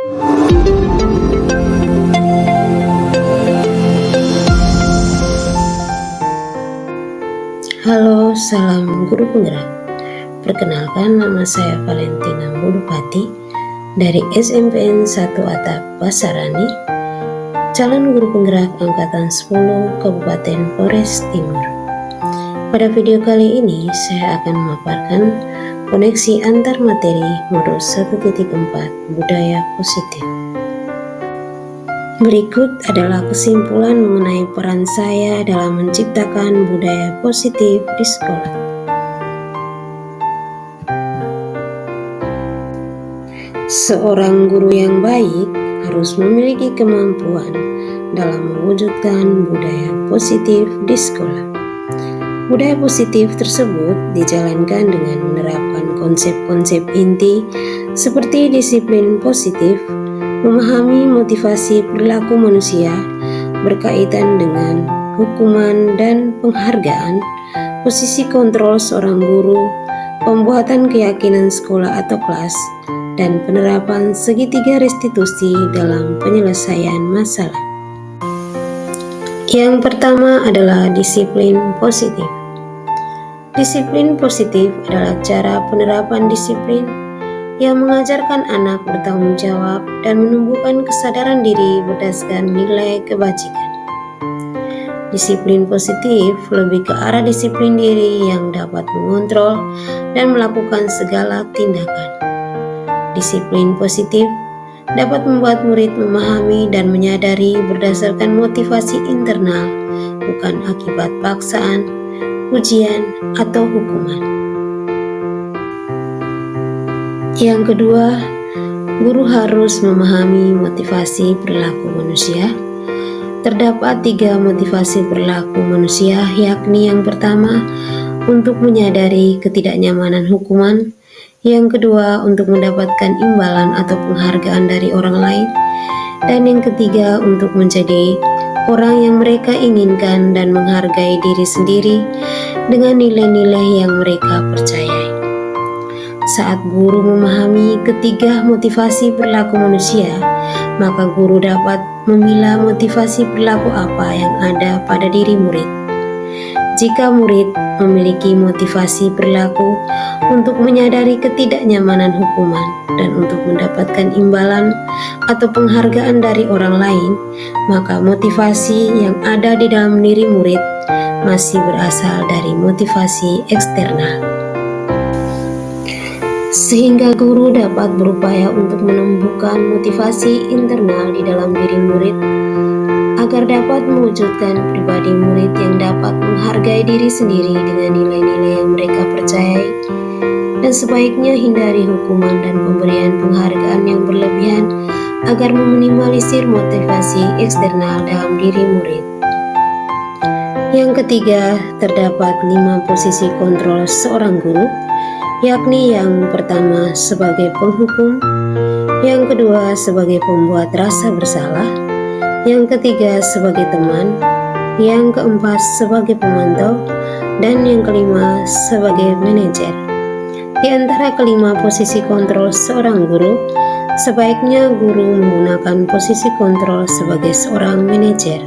Halo, salam guru penggerak. Perkenalkan, nama saya Valentina Mulupati dari SMPN 1 Atap Pasarani, calon guru penggerak angkatan 10 Kabupaten Flores Timur. Pada video kali ini saya akan memaparkan koneksi antar materi modul 1.4 budaya positif. Berikut adalah kesimpulan mengenai peran saya dalam menciptakan budaya positif di sekolah. Seorang guru yang baik harus memiliki kemampuan dalam mewujudkan budaya positif di sekolah. Budaya positif tersebut dijalankan dengan menerapkan konsep-konsep inti seperti disiplin positif, memahami motivasi perilaku manusia berkaitan dengan hukuman dan penghargaan, posisi kontrol seorang guru, pembuatan keyakinan sekolah atau kelas, dan penerapan segitiga restitusi dalam penyelesaian masalah. Yang pertama adalah disiplin positif. Disiplin positif adalah cara penerapan disiplin yang mengajarkan anak bertanggung jawab dan menumbuhkan kesadaran diri berdasarkan nilai kebajikan. Disiplin positif lebih ke arah disiplin diri yang dapat mengontrol dan melakukan segala tindakan. Disiplin positif dapat membuat murid memahami dan menyadari berdasarkan motivasi internal, bukan akibat paksaan, ujian, atau hukuman. Yang kedua, guru harus memahami motivasi perilaku manusia. Terdapat 3 motivasi perilaku manusia, yakni yang pertama, untuk menyadari ketidaknyamanan hukuman. Yang kedua, untuk mendapatkan imbalan atau penghargaan dari orang lain. Dan yang ketiga, untuk menjadi orang yang mereka inginkan dan menghargai diri sendiri dengan nilai-nilai yang mereka percayai. Saat guru memahami ketiga motivasi perilaku manusia, maka guru dapat memilah motivasi perilaku apa yang ada pada diri murid. Jika murid memiliki motivasi perilaku untuk menyadari ketidaknyamanan hukuman dan untuk mendapatkan imbalan atau penghargaan dari orang lain, maka motivasi yang ada di dalam diri murid masih berasal dari motivasi eksternal. Sehingga guru dapat berupaya untuk menumbuhkan motivasi internal di dalam diri murid agar dapat mewujudkan pribadi murid yang dapat menghargai diri sendiri dengan nilai-nilai yang mereka percayai, dan sebaiknya hindari hukuman dan pemberian penghargaan yang berlebihan agar meminimalisir motivasi eksternal dalam diri murid. Yang ketiga, terdapat 5 posisi kontrol seorang guru, yakni yang pertama sebagai penghukum, yang kedua sebagai pembuat rasa bersalah, yang ketiga sebagai teman, yang keempat sebagai pemantau, dan yang kelima sebagai manajer. Di antara kelima posisi kontrol seorang guru, sebaiknya guru menggunakan posisi kontrol sebagai seorang manajer.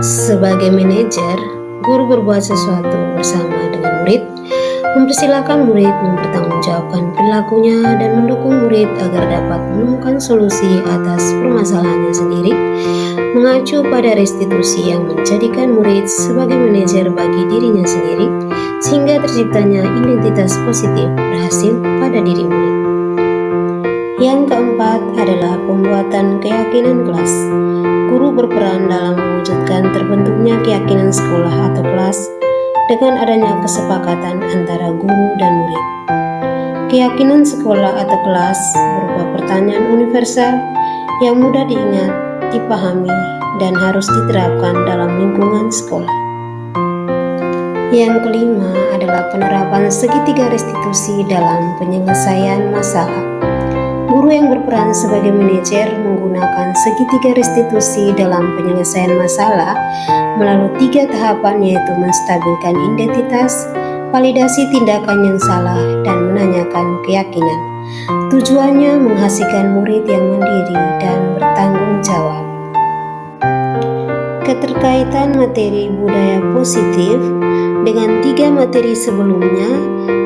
Sebagai manajer, guru berbuat sesuatu bersama dengan murid, mempersilahkan murid mempertanggungjawabkan perilakunya dan mendukung murid agar dapat menemukan solusi atas permasalahannya sendiri, mengacu pada restitusi yang menjadikan murid sebagai manajer bagi dirinya sendiri, sehingga terciptanya identitas positif berhasil pada diri murid. Yang keempat adalah pembuatan keyakinan kelas. Guru berperan dalam mewujudkan terbentuknya keyakinan sekolah atau kelas dengan adanya kesepakatan antara guru dan murid. Keyakinan sekolah atau kelas berupa pertanyaan universal yang mudah diingat, dipahami, dan harus diterapkan dalam lingkungan sekolah. Yang kelima adalah penerapan segitiga restitusi dalam penyelesaian masalah. Guru yang berperan sebagai manajer menggunakan segitiga restitusi dalam penyelesaian masalah melalui 3 tahapan, yaitu menstabilkan identitas, validasi tindakan yang salah, dan menanyakan keyakinan. Tujuannya menghasilkan murid yang mandiri dan bertanggung jawab. Keterkaitan materi budaya positif dengan 3 materi sebelumnya,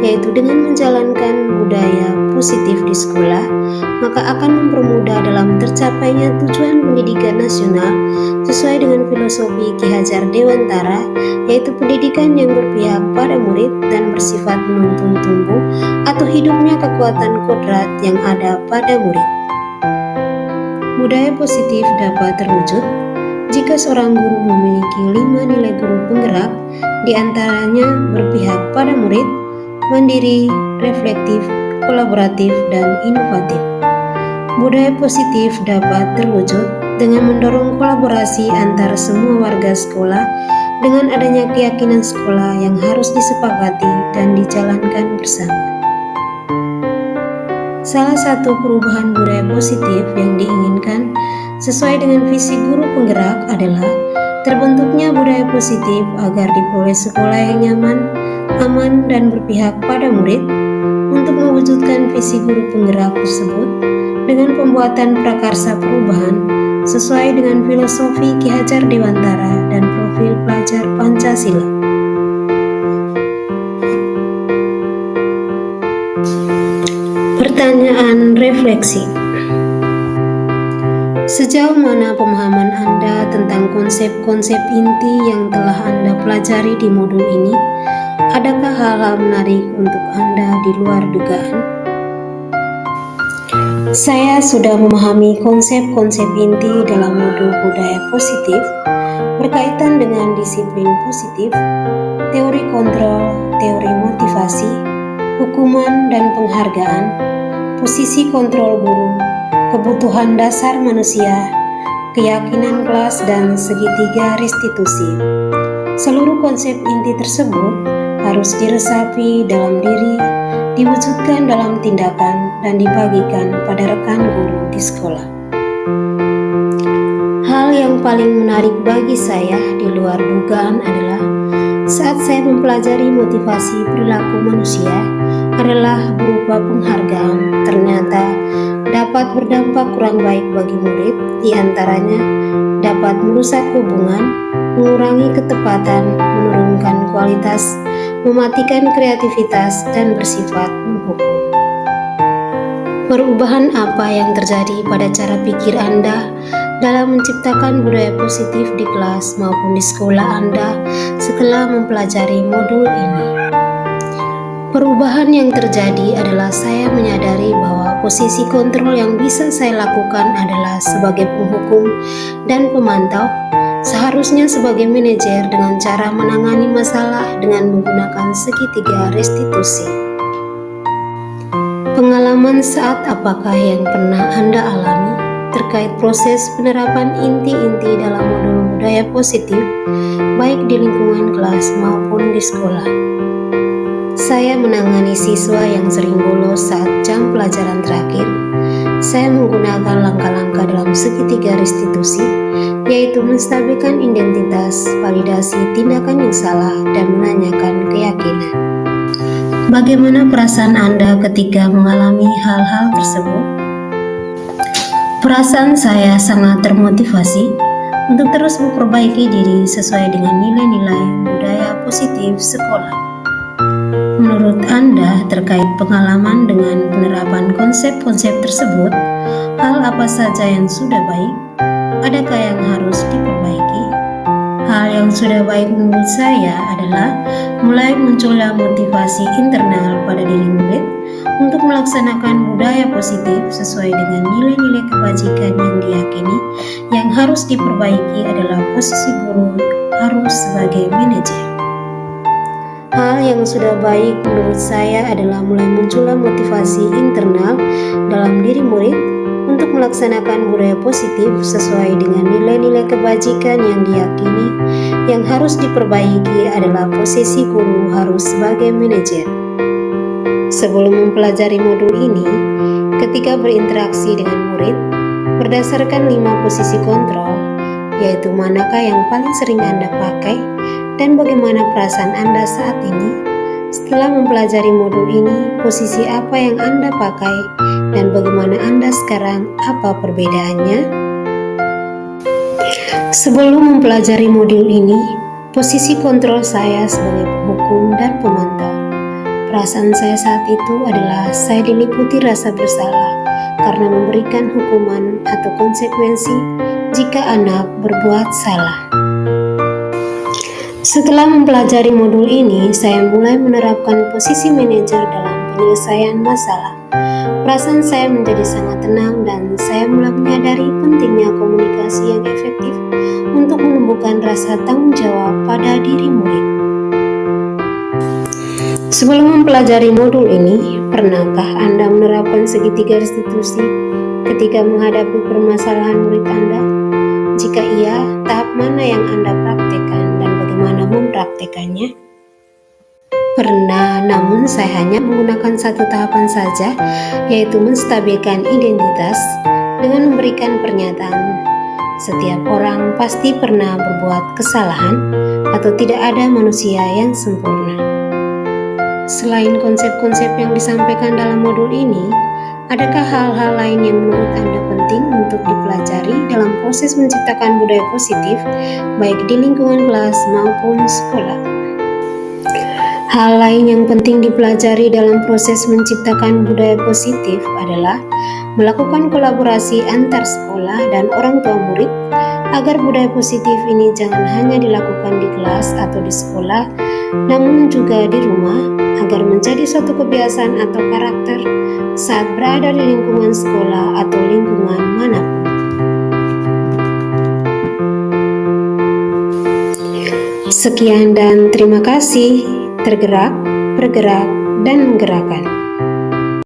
yaitu dengan menjalankan budaya positif di sekolah, maka akan mempermudah dalam tercapainya tujuan pendidikan nasional sesuai dengan filosofi Ki Hajar Dewantara, yaitu pendidikan yang berpihak pada murid dan bersifat menuntun tumbuh atau hidupnya kekuatan kodrat yang ada pada murid. Budaya positif dapat terwujud jika seorang guru memiliki 5 nilai guru penggerak, diantaranya berpihak pada murid, mandiri, reflektif, kolaboratif, dan inovatif. Budaya positif dapat terwujud dengan mendorong kolaborasi antar semua warga sekolah dengan adanya keyakinan sekolah yang harus disepakati dan dijalankan bersama. Salah satu perubahan budaya positif yang diinginkan sesuai dengan visi guru penggerak adalah terbentuknya budaya positif agar diperoleh sekolah yang nyaman, aman, dan berpihak pada murid. Untuk mewujudkan visi guru penggerak tersebut dengan pembuatan prakarsa perubahan sesuai dengan filosofi Ki Hajar Dewantara dan profil pelajar Pancasila. Pertanyaan refleksi. Sejauh mana pemahaman Anda tentang konsep-konsep inti yang telah Anda pelajari di modul ini? Adakah hal-hal menarik untuk Anda di luar dugaan? Saya sudah memahami konsep-konsep inti dalam modul budaya positif berkaitan dengan disiplin positif, teori kontrol, teori motivasi, hukuman dan penghargaan, posisi kontrol guru, kebutuhan dasar manusia, keyakinan kelas, dan segitiga restitusi. Seluruh konsep inti tersebut harus diresapi dalam diri, diwujudkan dalam tindakan, dan dibagikan pada rekan guru di sekolah. Hal yang paling menarik bagi saya di luar dugaan adalah saat saya mempelajari motivasi perilaku manusia adalah berupa penghargaan, ternyata dapat berdampak kurang baik bagi murid, diantaranya dapat merusak hubungan, mengurangi ketepatan, menurunkan kualitas, mematikan kreativitas, dan bersifat menghukum. Perubahan apa yang terjadi pada cara pikir Anda dalam menciptakan budaya positif di kelas maupun di sekolah Anda setelah mempelajari modul ini? Perubahan yang terjadi adalah saya menyadari bahwa posisi kontrol yang bisa saya lakukan adalah sebagai penghukum dan pemantau, seharusnya sebagai manajer dengan cara menangani masalah dengan menggunakan segitiga restitusi. Pengalaman saat apakah yang pernah Anda alami terkait proses penerapan inti-inti dalam modul budaya positif, baik di lingkungan kelas maupun di sekolah? Saya menangani siswa yang sering bolos saat jam pelajaran terakhir. Saya menggunakan langkah-langkah dalam segitiga restitusi, yaitu menstabilkan identitas, validasi tindakan yang salah, dan menanyakan keyakinan. Bagaimana perasaan Anda ketika mengalami hal-hal tersebut? Perasaan saya sangat termotivasi untuk terus memperbaiki diri sesuai dengan nilai-nilai budaya positif sekolah. Menurut Anda terkait pengalaman dengan penerapan konsep-konsep tersebut, hal apa saja yang sudah baik? Adakah yang harus diperbaiki? Hal yang sudah baik menurut saya adalah mulai munculnya motivasi internal pada diri murid untuk melaksanakan budaya positif sesuai dengan nilai-nilai kebajikan yang diyakini. Yang harus diperbaiki adalah posisi guru harus sebagai manajer. Hal yang sudah baik menurut saya adalah mulai munculnya motivasi internal dalam diri murid untuk melaksanakan budaya positif sesuai dengan nilai-nilai kebajikan yang diyakini. Yang harus diperbaiki adalah posisi guru harus sebagai manajer. Sebelum mempelajari modul ini, ketika berinteraksi dengan murid, berdasarkan 5 posisi kontrol, yaitu manakah yang paling sering Anda pakai dan bagaimana perasaan Anda saat ini, Setelah mempelajari modul ini, posisi apa yang Anda pakai dan bagaimana Anda sekarang, apa perbedaannya? Sebelum mempelajari modul ini, posisi kontrol saya sebagai penghukum dan pemantau. Perasaan saya saat itu adalah saya diliputi rasa bersalah karena memberikan hukuman atau konsekuensi jika anak berbuat salah. Setelah mempelajari modul ini, saya mulai menerapkan posisi manajer dalam penyelesaian masalah. Perasaan saya menjadi sangat tenang dan saya mulai menyadari pentingnya komunikasi yang efektif untuk menumbuhkan rasa tanggung jawab pada diri murid. Sebelum mempelajari modul ini, pernahkah Anda menerapkan segitiga restitusi ketika menghadapi permasalahan murid Anda? Jika iya, tahap mana yang Anda praktekkan dan bagaimana mempraktekannya? Pernah, namun saya hanya menggunakan satu tahapan saja, yaitu menstabilkan identitas dengan memberikan pernyataan. Setiap orang pasti pernah berbuat kesalahan atau tidak ada manusia yang sempurna. Selain konsep-konsep yang disampaikan dalam modul ini, adakah hal-hal lain yang menurut Anda penting untuk dipelajari dalam proses menciptakan budaya positif, baik di lingkungan kelas maupun sekolah? Hal lain yang penting dipelajari dalam proses menciptakan budaya positif adalah melakukan kolaborasi antar sekolah dan orang tua murid agar budaya positif ini jangan hanya dilakukan di kelas atau di sekolah, namun juga di rumah, agar menjadi suatu kebiasaan atau karakter saat berada di lingkungan sekolah atau lingkungan manapun. Sekian dan terima kasih. Tergerak, bergerak, dan menggerakkan.